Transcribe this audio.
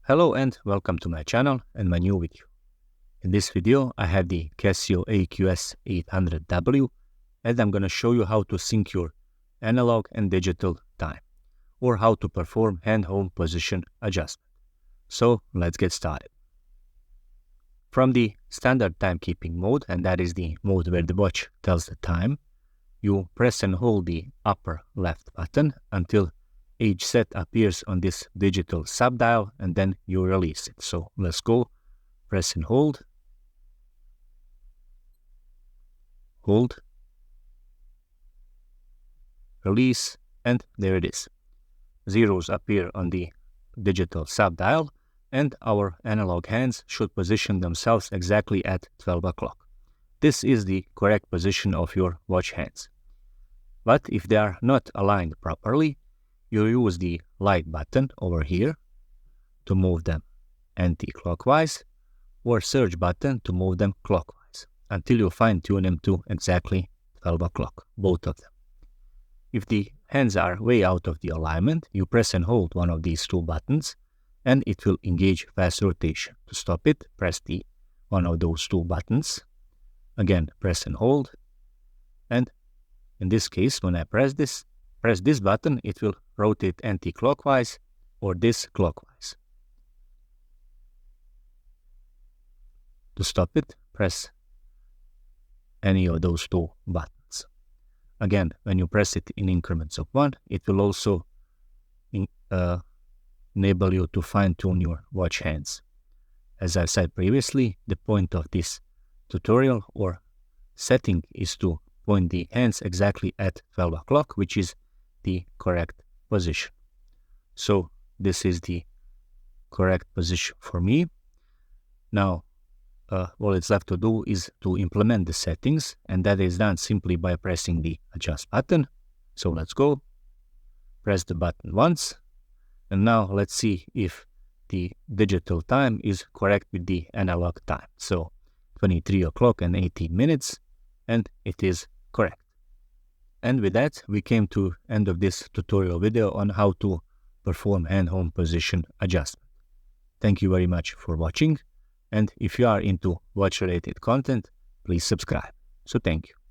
Hello and welcome to my channel and my new video. In this video I have the Casio AQ-S800W and I'm going to show you how to sync your analog and digital time or how to perform hand-home position adjustment. So let's get started. From the standard timekeeping mode, and that is the mode where the watch tells the time, you press and hold the upper left button until age set appears on this digital subdial and then you release it. So let's go, press and hold, release, and there it is. Zeros appear on the digital subdial and our analog hands should position themselves exactly at 12 o'clock. This is the correct position of your watch hands. But if they are not aligned properly, you use the light button over here to move them anti-clockwise or surge button to move them clockwise until you fine-tune them to exactly 12 o'clock, both of them. If the hands are way out of the alignment, you press and hold one of these two buttons and it will engage fast rotation. To stop it, press one of those two buttons. Again, press and hold. And in this case, when I press this button, it will rotate anti-clockwise or this clockwise. To stop it, press any of those two buttons. Again, when you press it in increments of 1, it will also enable you to fine-tune your watch hands. As I said previously, the point of this tutorial or setting is to point the hands exactly at 12 o'clock, which is the correct position. So this is the correct position for me. Now, all it's left to do is to implement the settings, and that is done simply by pressing the adjust button. So let's go, press the button once, and now let's see if the digital time is correct with the analog time. So 23 o'clock and 18 minutes, and it is correct. And with that, we came to end of this tutorial video on how to perform hand-home position adjustment. Thank you very much for watching, and if you are into watch-related content, please subscribe. So thank you.